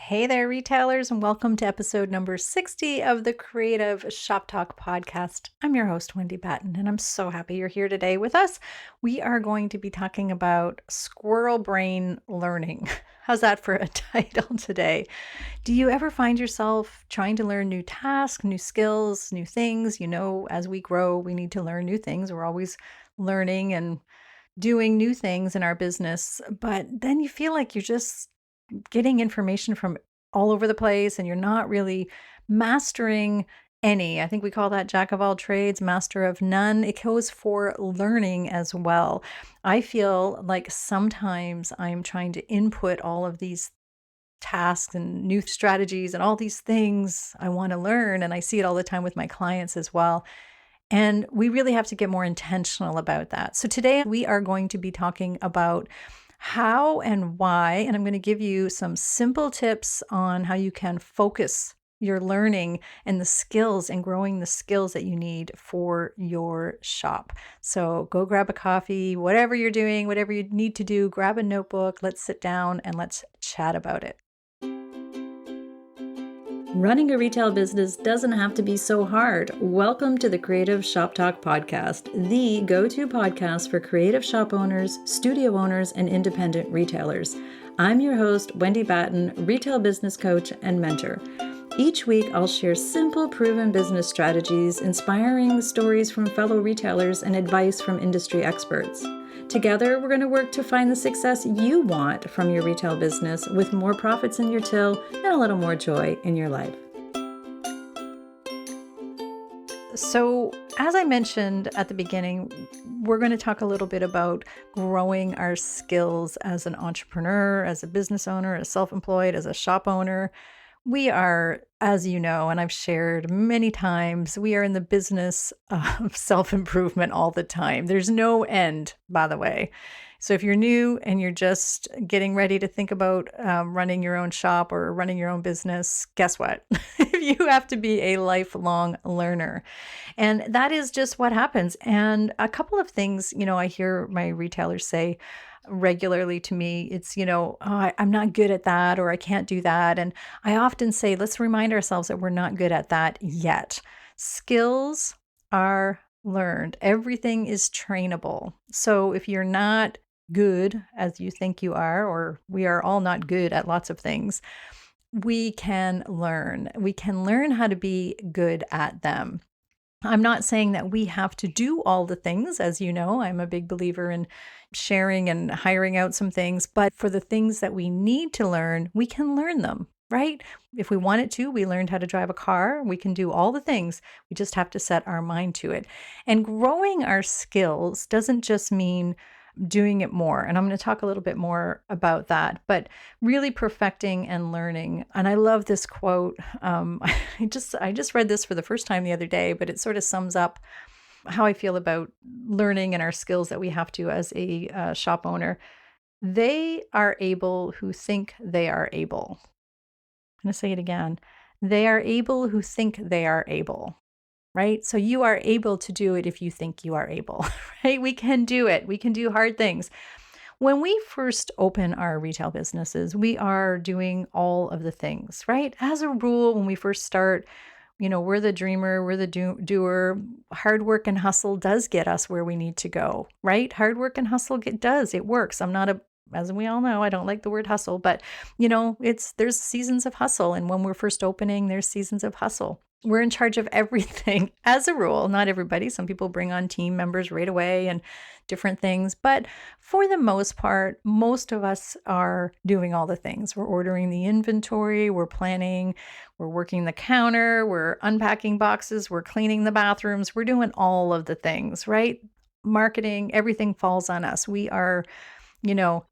Hey there, retailers, and welcome to episode number 60 of the Creative Shop Talk podcast. I'm your host, Wendy Batten, and I'm so happy you're here today with us. We are going to be talking about squirrel brain learning. How's that for a title today? Do you ever find yourself trying to learn new tasks, new skills, new things? As we grow, we need to learn new things. We're always learning and doing new things in our business, but then you feel like you're just getting information from all over the place and you're not really mastering any. I think we call that jack of all trades, master of none. It goes for learning as well. I feel like sometimes I'm trying to input all of these tasks and new strategies and all these things I want to learn. And I see it all the time with my clients as well. And we really have to get more intentional about that. So today we are going to be talking about how and why, and I'm going to give you some simple tips on how you can focus your learning and the skills and growing the skills that you need for your shop. So go grab a coffee, whatever you're doing, whatever you need to do, grab a notebook, let's sit down and let's chat about it. Running a retail business doesn't have to be so hard. Welcome to the Creative Shop Talk podcast, the go-to podcast for creative shop owners, studio owners, and independent retailers. I'm your host, Wendy Batten, retail business coach and mentor. Each week, I'll share simple, proven business strategies, inspiring stories from fellow retailers, and advice from industry experts. Together, we're going to work to find the success you want from your retail business with more profits in your till and a little more joy in your life. So, as I mentioned at the beginning, we're going to talk a little bit about growing our skills as an entrepreneur, as a business owner, as self-employed, as a shop owner. We are, as you know, and I've shared many times, we are in the business of self-improvement all the time. There's no end, by the way. So if you're new and you're just getting ready to think about running your own shop or running your own business, guess what? You have to be a lifelong learner. And that is just what happens. And a couple of things, I hear my retailers say regularly to me, it's, I'm not good at that, or I can't do that. And I often say, let's remind ourselves that we're not good at that yet. Skills are learned. Everything is trainable. So if you're not good as you think you are, or we are all not good at lots of things, we can learn. We can learn how to be good at them. I'm not saying that we have to do all the things. As you know, I'm a big believer in sharing and hiring out some things, but for the things that we need to learn, we can learn them, right? If we wanted to, we learned how to drive a car. We can do all the things. We just have to set our mind to it. And growing our skills doesn't just mean doing it more. And I'm going to talk a little bit more about that, but really perfecting and learning. And I love this quote. I just read this for the first time the other day, but it sort of sums up how I feel about learning and our skills that we have to as a shop owner. They are able who think they are able. I'm going to say it again. They are able who think they are able. Right? So you are able to do it if you think you are able, right? We can do it. We can do hard things. When we first open our retail businesses, we are doing all of the things, right? As a rule, when we first start, we're the dreamer, we're the doer. Hard work and hustle does get us where we need to go, right? Hard work and hustle it works. As we all know, I don't like the word hustle, but there's seasons of hustle. And when we're first opening, there's seasons of hustle. We're in charge of everything as a rule. Not everybody. Some people bring on team members right away and different things. But for the most part, most of us are doing all the things. We're ordering the inventory, we're planning, we're working the counter, we're unpacking boxes, we're cleaning the bathrooms, we're doing all of the things, right? Marketing, everything falls on us. We are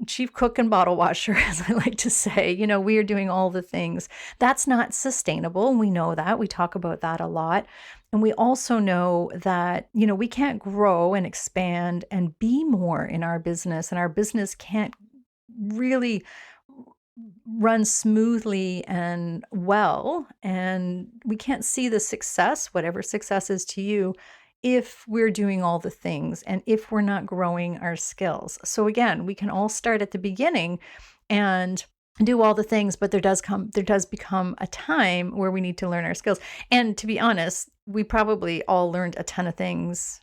chief cook and bottle washer, as I like to say. We are doing all the things. That's not sustainable. We know that. We talk about that a lot. And we also know that, we can't grow and expand and be more in our business, and our business can't really run smoothly and well. And we can't see the success, whatever success is to you, if we're doing all the things and if we're not growing our skills. So again, we can all start at the beginning and do all the things, but there does become a time where we need to learn our skills. And to be honest, we probably all learned a ton of things,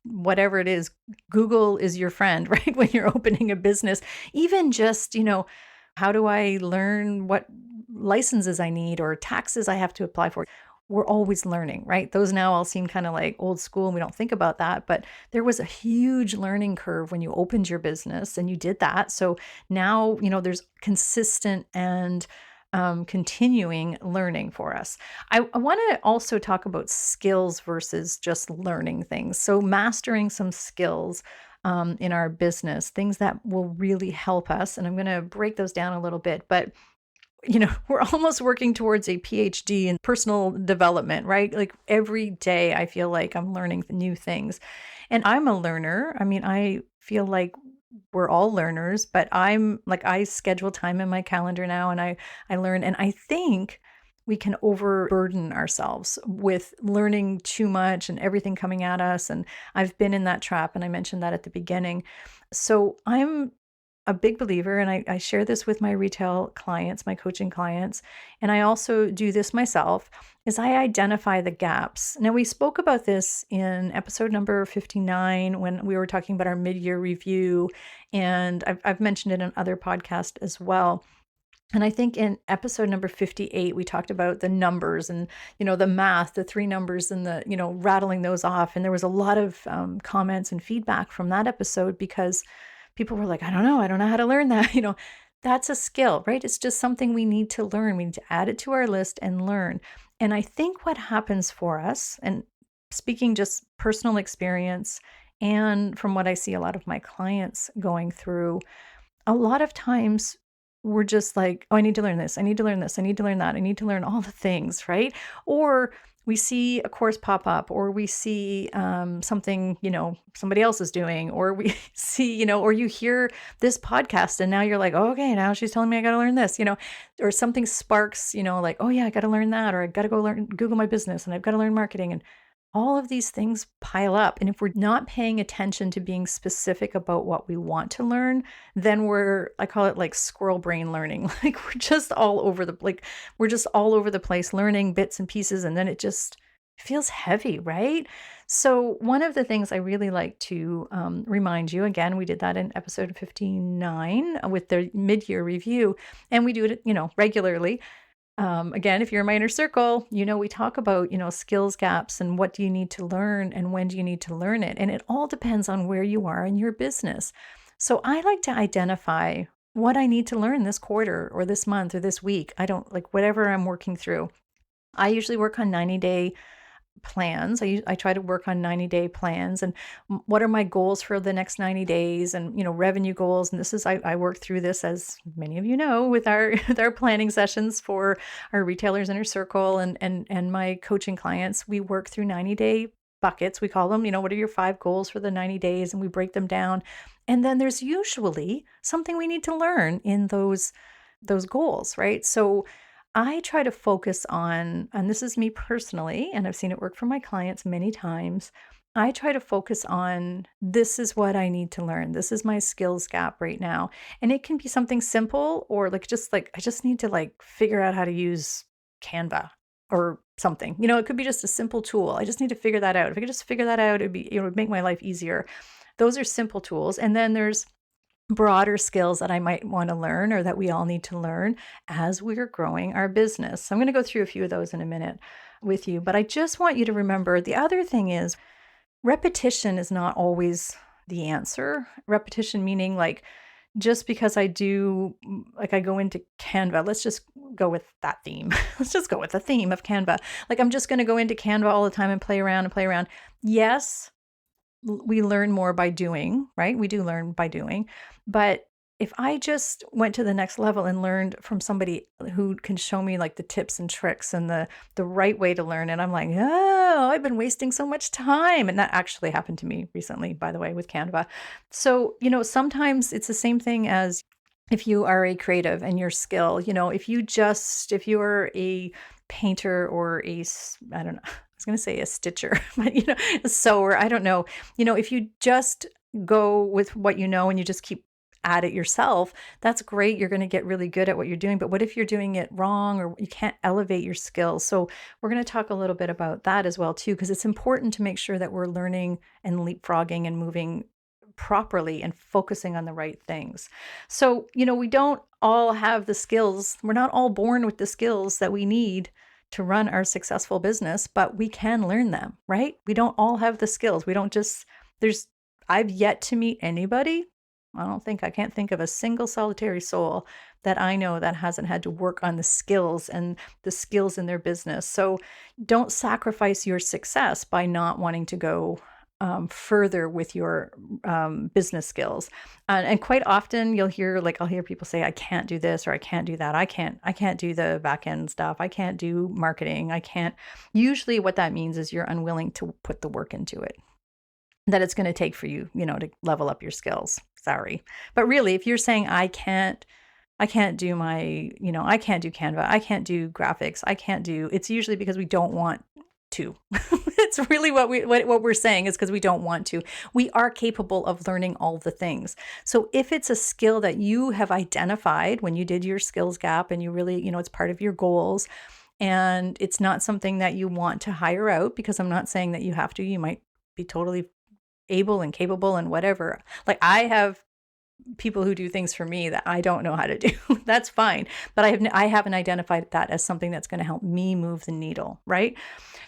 whatever it is. Google is your friend, right? When you're opening a business, even just, how do I learn what licenses I need or taxes I have to apply for? We're always learning, right? Those now all seem kind of like old school and we don't think about that, but there was a huge learning curve when you opened your business and you did that. So now, there's consistent and continuing learning for us. I want to also talk about skills versus just learning things. So mastering some skills in our business, things that will really help us. And I'm going to break those down a little bit, but we're almost working towards a PhD in personal development, right? Like every day I feel like I'm learning new things. And I'm a learner. I mean, I feel like we're all learners, but I'm like, I schedule time in my calendar now and I learn. And I think we can overburden ourselves with learning too much and everything coming at us. And I've been in that trap. And I mentioned that at the beginning. So I'm a big believer, and I share this with my retail clients, my coaching clients, and I also do this myself, is I identify the gaps. Now, we spoke about this in episode number 59 when we were talking about our mid-year review, and I've mentioned it in other podcasts as well. And I think in episode number 58, we talked about the numbers and, the math, the three numbers and the, rattling those off. And there was a lot of comments and feedback from that episode because people were like, I don't know how to learn that. That's a skill, right? It's just something we need to learn. We need to add it to our list and learn. And I think what happens for us, and speaking just personal experience and from what I see a lot of my clients going through, a lot of times we're just like, oh, I need to learn this. I need to learn this. I need to learn that. I need to learn all the things, right? Or we see a course pop up, or we see something, somebody else is doing, or we see, or you hear this podcast and now you're like, oh, okay, now she's telling me I got to learn this, or something sparks, like, oh yeah, I got to learn that, or I got to go learn Google my business and I've got to learn marketing. And all of these things pile up. And if we're not paying attention to being specific about what we want to learn, then I call it like squirrel brain learning. Like we're just all over the place learning bits and pieces. And then it just feels heavy, right? So one of the things I really like to remind you, again, we did that in episode 59 with the mid-year review, and we do it, regularly. Again, if you're in my inner circle, we talk about, skills gaps and what do you need to learn and when do you need to learn it? And it all depends on where you are in your business. So I like to identify what I need to learn this quarter or this month or this week. I don't like whatever I'm working through. I usually work on 90-day plans. I try to work on 90-day plans and what are my goals for the next 90 days and, revenue goals. And this is, I work through this, as many of you know, with with our planning sessions for our retailers inner circle and my coaching clients. We work through 90-day buckets. We call them, what are your 5 goals for the 90 days? And we break them down. And then there's usually something we need to learn in those goals, right? So I try to focus on, and this is me personally, and I've seen it work for my clients many times. I try to focus on, this is what I need to learn. This is my skills gap right now. And it can be something simple or I just need to figure out how to use Canva or something. It could be just a simple tool. I just need to figure that out. If I could just figure that out, it would make my life easier. Those are simple tools. And then there's broader skills that I might want to learn or that we all need to learn as we're growing our business. So I'm going to go through a few of those in a minute with you, but I just want you to remember the other thing is repetition is not always the answer. Repetition meaning just because I go into Canva, let's just go with that theme. Let's just go with the theme of Canva. I'm just going to go into Canva all the time and play around. Yes, we learn more by doing, right? We do learn by doing. But if I just went to the next level and learned from somebody who can show me the tips and tricks and the right way to learn, and I'm like, oh, I've been wasting so much time. And that actually happened to me recently, by the way, with Canva. So, sometimes it's the same thing as if you are a creative and your skill, if you are a painter or I don't know, I was going to say a stitcher, but a sewer, I don't know. If you just go with what and you just keep at it yourself, that's great. You're going to get really good at what you're doing. But what if you're doing it wrong or you can't elevate your skills? So we're going to talk a little bit about that as well, too, because it's important to make sure that we're learning and leapfrogging and moving properly and focusing on the right things. So, we don't all have the skills. We're not all born with the skills that we need to run our successful business, but we can learn them, right? We don't all have the skills. We don't just, there's, I've yet to meet anybody. I can't think of a single solitary soul that I know that hasn't had to work on the skills and the skills in their business. So don't sacrifice your success by not wanting to go further with your business skills. And quite often I'll hear people say, I can't do this or I can't do that. I can't do the back end stuff. I can't do marketing. I can't. Usually what that means is you're unwilling to put the work into it that it's going to take for you, to level up your skills. Sorry. But really, if you're saying, I can't do I can't do Canva. I can't do graphics. It's usually because we don't want to. It's really what we're saying is because we don't want to. We are capable of learning all the things. So if it's a skill that you have identified when you did your skills gap and you really, it's part of your goals, and it's not something that you want to hire out, because I'm not saying that you have to, you might be totally able and capable and whatever. Like I have people who do things for me that I don't know how to do. That's fine. But I haven't identified that as something that's going to help me move the needle, right?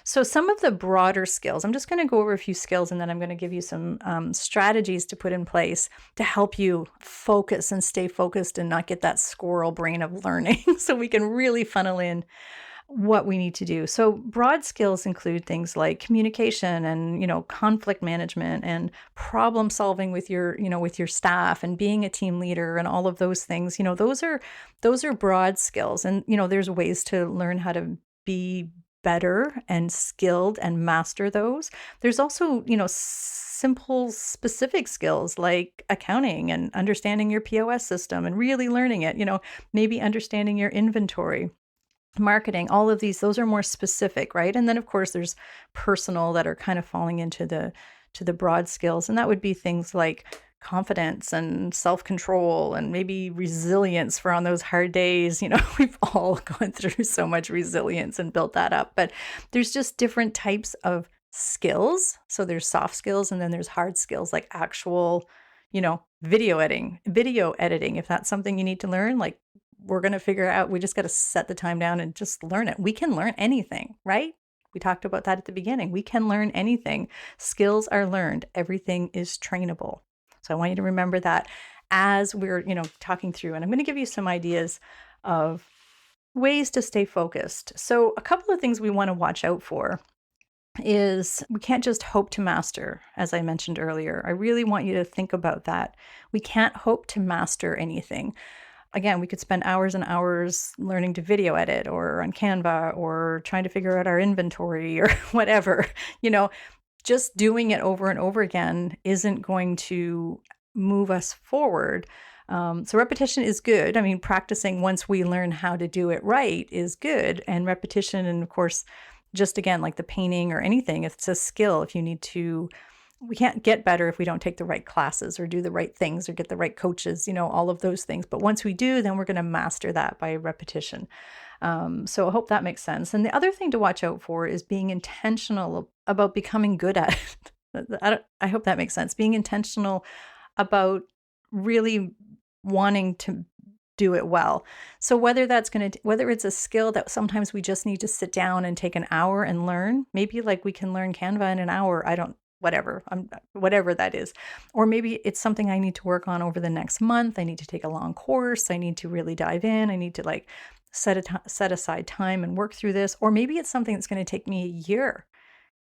So some of the broader skills, I'm just going to go over a few skills and then I'm going to give you some strategies to put in place to help you focus and stay focused and not get that squirrel brain of learning so we can really funnel in what we need to do. So broad skills include things like communication and, conflict management and problem solving with your staff and being a team leader and all of those things. Those are broad skills. And, there's ways to learn how to be better and skilled and master those. There's also, simple specific skills like accounting and understanding your POS system and really learning it, maybe understanding your inventory, marketing, all of those are more specific, right? And then of course there's personal that are kind of falling into the broad skills. And that would be things like confidence and self-control and maybe resilience for on those hard days. We've all gone through so much resilience and built that up, but there's just different types of skills. So there's soft skills and then there's hard skills like actual, video editing. If that's something you need to learn, like we're going to figure out, we just got to set the time down and just learn it. We can learn anything, right? We talked about that at the beginning. We can learn anything. Skills are learned. Everything is trainable. So I want you to remember that as we're, talking through, and I'm going to give you some ideas of ways to stay focused. So a couple of things we want to watch out for is we can't just hope to master, as I mentioned earlier. I really want you to think about that. We can't hope to master anything. Again, we could spend hours and hours learning to video edit or on Canva or trying to figure out our inventory or whatever. Just doing it over and over again isn't going to move us forward. So repetition is good. I mean, practicing once we learn how to do it right is good. And repetition, and of course, just again, like the painting or anything, if it's a skill, we can't get better if we don't take the right classes or do the right things or get the right coaches, all of those things. But once we do, then we're going to master that by repetition. So I hope that makes sense. And the other thing to watch out for is being intentional about becoming good at it. I hope that makes sense. Being intentional about really wanting to do it well. So whether it's a skill that sometimes we just need to sit down and take an hour and learn, maybe like we can learn Canva in an hour. Whatever that is. Or maybe it's something I need to work on over the next month. I need to take a long course. I need to really dive in. I need to set aside time and work through this. Or maybe it's something that's going to take me a year.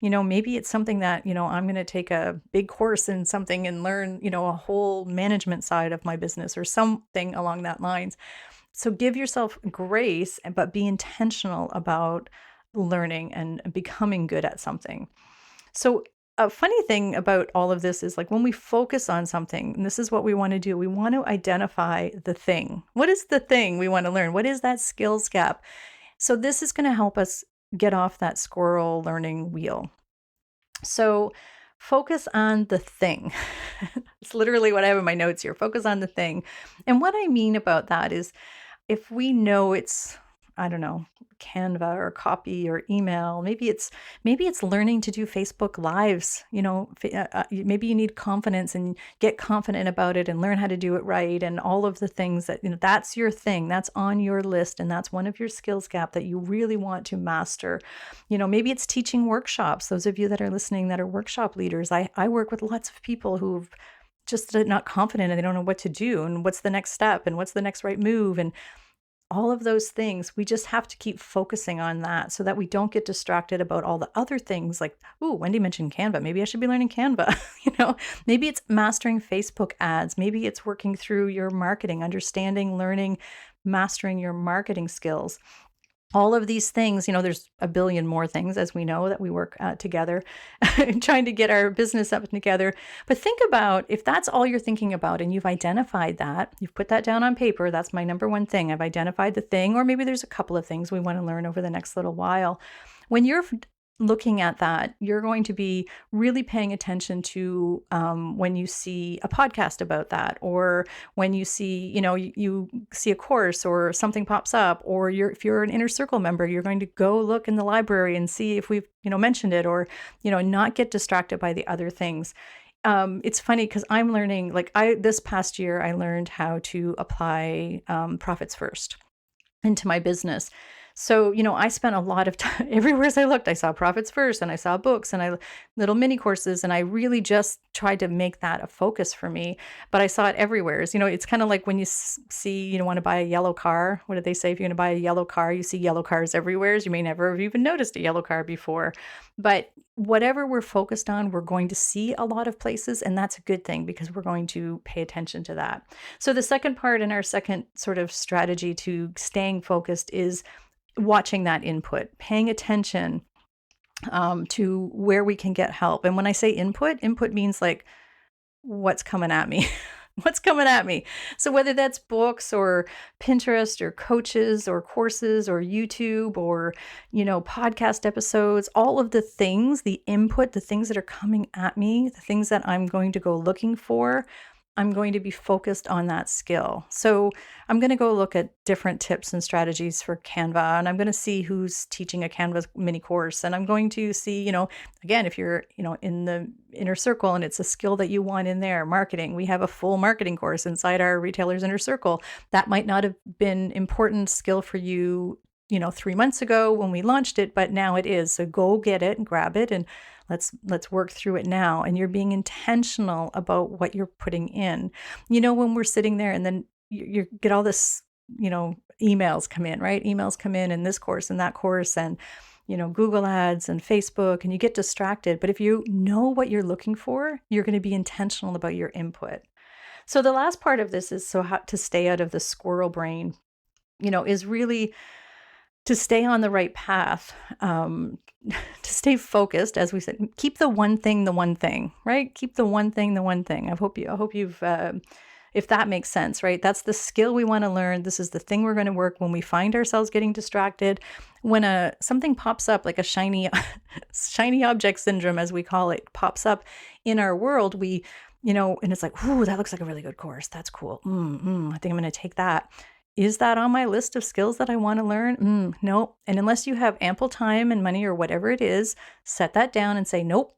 Maybe it's something that, I'm going to take a big course in something and learn, a whole management side of my business or something along that lines. So give yourself grace, but be intentional about learning and becoming good at something. So a funny thing about all of this is like when we focus on something, and this is what we want to do, we want to identify the thing. What is the thing we want to learn? What is that skills gap? So this is going to help us get off that squirrel learning wheel. So focus on the thing. It's literally what I have in my notes here. Focus on the thing. And what I mean about that is if we know it's, I don't know, Canva or copy or email, maybe it's learning to do Facebook lives, maybe you need confidence and get confident about it and learn how to do it right and all of the things that, that's your thing, that's on your list, and that's one of your skills gap that you really want to master. Maybe it's teaching workshops. Those of you that are listening that are workshop leaders, I work with lots of people who've just not confident and they don't know what to do and what's the next step and what's the next right move and all of those things. We just have to keep focusing on that so that we don't get distracted about all the other things like, ooh, Wendy mentioned Canva. Maybe I should be learning Canva. Maybe it's mastering Facebook ads. Maybe it's working through your marketing, understanding, learning, mastering your marketing skills. All of these things, there's a billion more things, as we know, that we work together trying to get our business up together. But think about if that's all you're thinking about and you've identified that, you've put that down on paper. That's my number one thing. I've identified the thing, or maybe there's a couple of things we want to learn over the next little while. When you're looking at that, you're going to be really paying attention to when you see a podcast about that, or when you see, you see a course or something pops up, or if you're an inner circle member, you're going to go look in the library and see if we've, mentioned it, or, not get distracted by the other things. It's funny because I'm learning, this past year, I learned how to apply profits first into my business. So, I spent a lot of time everywhere as I looked. I saw profits first and I saw books and little mini courses. And I really just tried to make that a focus for me. But I saw it everywhere. It's kind of like when you see, want to buy a yellow car. What did they say? If you're going to buy a yellow car, you see yellow cars everywhere. You may never have even noticed a yellow car before. But whatever we're focused on, we're going to see a lot of places. And that's a good thing because we're going to pay attention to that. So the second part in our second sort of strategy to staying focused is watching that input, paying attention to where we can get help. And when I say input means like what's coming at me. What's coming at me? So whether that's books or Pinterest or coaches or courses or YouTube or, podcast episodes, all of the things, the input, the things that are coming at me, the things that I'm going to go looking for, I'm going to be focused on that skill. So I'm going to go look at different tips and strategies for Canva, and I'm going to see who's teaching a Canva mini course. And I'm going to see, again, if you're, in the inner circle and it's a skill that you want in there, marketing, we have a full marketing course inside our retailers inner circle. That might not have been important skill for you, 3 months ago when we launched it, but now it is. So go get it and grab it and let's work through it now. And you're being intentional about what you're putting in. When we're sitting there and then you get all this, emails come in, right? Emails come in this course and that course and, Google ads and Facebook, and you get distracted. But if you know what you're looking for, you're going to be intentional about your input. So the last part of this is how to stay out of the squirrel brain, is really to stay on the right path, to stay focused, as we said, keep the one thing, right? Keep the one thing. I hope you've, if that makes sense, right? That's the skill we want to learn. This is the thing we're going to work when we find ourselves getting distracted. When something pops up, like a shiny object syndrome, as we call it, pops up in our world, and it's like, ooh, that looks like a really good course. That's cool. I think I'm going to take that. Is that on my list of skills that I want to learn? No. And unless you have ample time and money or whatever it is, set that down and say, nope,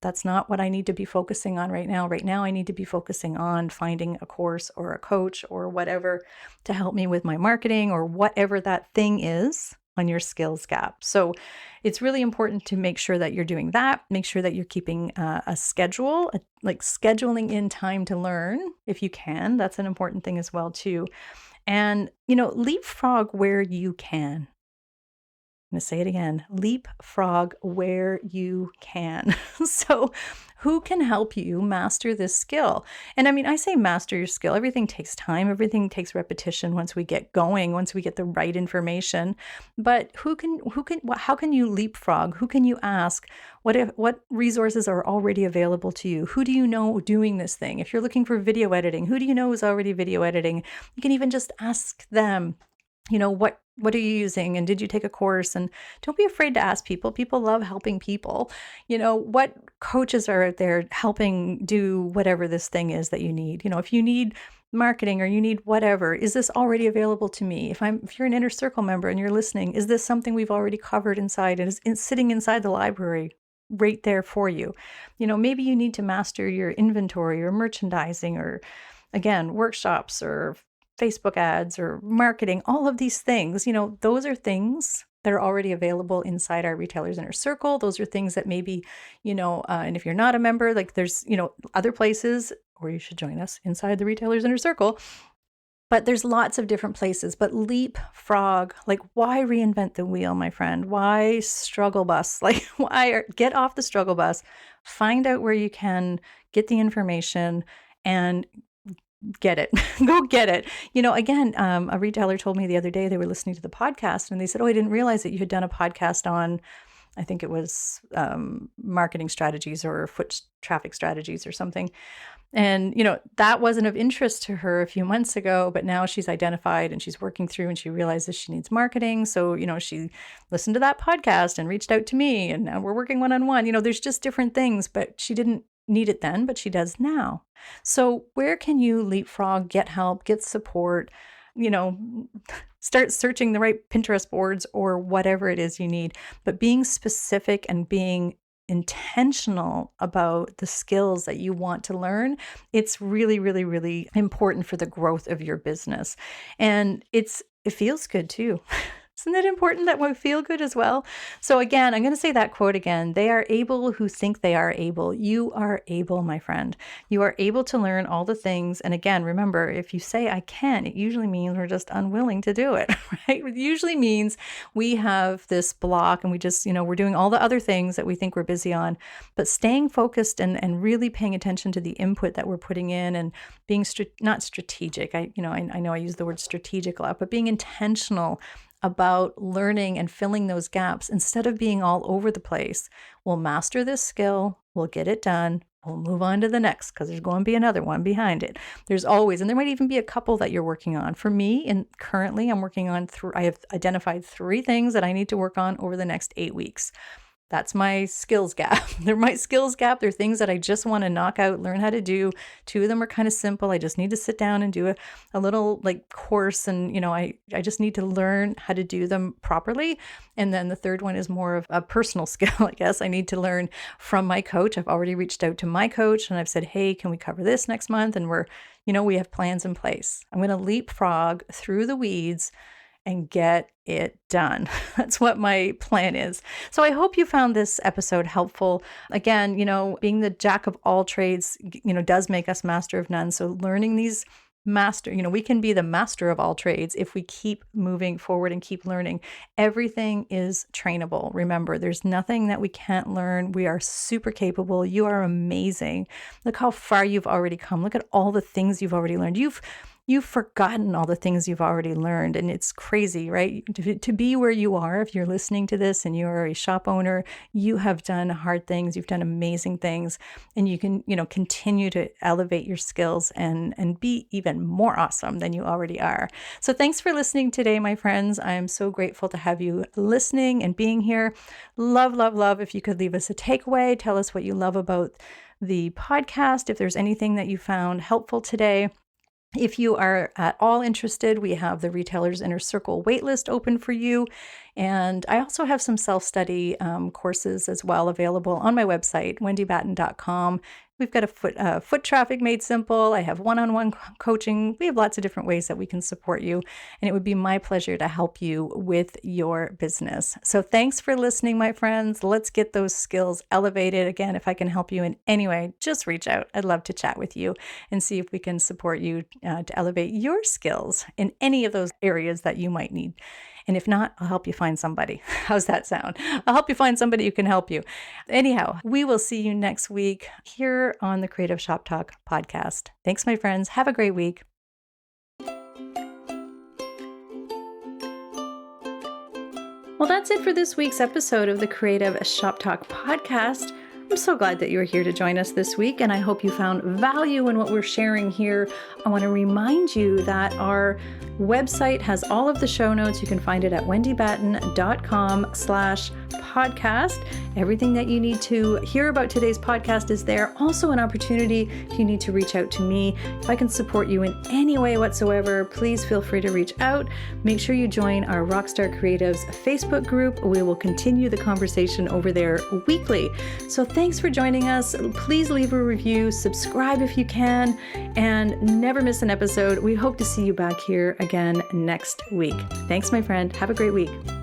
that's not what I need to be focusing on right now. Right now, I need to be focusing on finding a course or a coach or whatever to help me with my marketing or whatever that thing is on your skills gap. So it's really important to make sure that you're doing that. Make sure that you're keeping a schedule, like scheduling in time to learn if you can. That's an important thing as well too. And, leapfrog where you can. I'm going to say it again, leapfrog where you can. So who can help you master this skill? And I say master your skill. Everything takes time. Everything takes repetition once we get going, once we get the right information. But how can you leapfrog? Who can you ask? What resources are already available to you? Who do you know doing this thing? If you're looking for video editing, who do you know is already video editing? You can even just ask them, what What are you using? And did you take a course? And don't be afraid to ask people. People love helping people. What coaches are out there helping do whatever this thing is that you need? If you need marketing or you need whatever, is this already available to me? If you're an inner circle member and you're listening, is this something we've already covered inside and is sitting inside the library right there for you? Maybe you need to master your inventory or merchandising or, again, workshops or Facebook ads or marketing, all of these things. Those are things that are already available inside our Retailers Inner Circle. Those are things that maybe, and if you're not a member, like there's, other places, or you should join us inside the Retailers Inner Circle. But there's lots of different places. But leapfrog, like, why reinvent the wheel, my friend? Why struggle bus? Like, get off the struggle bus, find out where you can get the information and get it. Go get it. Again, a retailer told me the other day they were listening to the podcast and they said, "Oh, I didn't realize that you had done a podcast on," I think it was marketing strategies or foot traffic strategies or something. And, that wasn't of interest to her a few months ago, but now she's identified and she's working through and she realizes she needs marketing. So, she listened to that podcast and reached out to me and now we're working one-on-one. There's just different things, but she didn't need it then, but she does now. So where can you leapfrog, get help, get support, start searching the right Pinterest boards or whatever it is you need, but being specific and being intentional about the skills that you want to learn. It's really, really, really important for the growth of your business. And it feels good too. Isn't it important that we feel good as well? So again, I'm going to say that quote again. They are able who think they are able. You are able, my friend. You are able to learn all the things. And again, remember, if you say I can, it usually means we're just unwilling to do it, right? It usually means we have this block and we just, we're doing all the other things that we think we're busy on, but staying focused and really paying attention to the input that we're putting in and being not strategic. I know I use the word strategic a lot, but being intentional about learning and filling those gaps instead of being all over the place. We'll master this skill, we'll get it done, we'll move on to the next because there's going to be another one behind it. There's always, and there might even be a couple that you're working on. For me, and currently I'm working on, I have identified 3 things that I need to work on over the next 8 weeks. That's my skills gap. They're my skills gap. They're things that I just want to knock out, learn how to do. 2 of them are kind of simple. I just need to sit down and do a little course. And, I just need to learn how to do them properly. And then the third one is more of a personal skill, I guess. I need to learn from my coach. I've already reached out to my coach and I've said, hey, can we cover this next month? And we have plans in place. I'm going to leapfrog through the weeds and get it done. That's what my plan is. So I hope you found this episode helpful. Again, being the jack of all trades, does make us master of none. So learning these we can be the master of all trades if we keep moving forward and keep learning. Everything is trainable. Remember, there's nothing that we can't learn. We are super capable. You are amazing. Look how far you've already come. Look at all the things you've already learned. You've forgotten all the things you've already learned. And it's crazy, right? To be where you are, if you're listening to this and you're a shop owner, you have done hard things, you've done amazing things, and you can, continue to elevate your skills and be even more awesome than you already are. So thanks for listening today, my friends. I am so grateful to have you listening and being here. Love, love, love. If you could leave us a takeaway, tell us what you love about the podcast. If there's anything that you found helpful today. If you are at all interested, we have the Retailers Inner Circle waitlist open for you. And I also have some self-study courses as well available on my website, wendybatten.com. We've got a foot traffic made simple. I have one-on-one coaching. We have lots of different ways that we can support you. And it would be my pleasure to help you with your business. So thanks for listening, my friends. Let's get those skills elevated. Again, if I can help you in any way, just reach out. I'd love to chat with you and see if we can support you to elevate your skills in any of those areas that you might need. And if not, I'll help you find somebody. How's that sound? I'll help you find somebody who can help you. Anyhow, we will see you next week here on the Creative Shop Talk podcast. Thanks, my friends. Have a great week. Well, that's it for this week's episode of the Creative Shop Talk podcast. I'm so glad that you're here to join us this week, and I hope you found value in what we're sharing here. I want to remind you that our website has all of the show notes. You can find it at wendybatten.com/podcast. Everything that you need to hear about today's podcast is there. Also an opportunity if you need to reach out to me. If I can support you in any way whatsoever, please feel free to reach out. Make sure you join our Rockstar Creatives Facebook group. We will continue the conversation over there weekly. So thanks for joining us. Please leave a review, subscribe if you can, and never miss an episode. We hope to see you back here again next week. Thanks, my friend. Have a great week.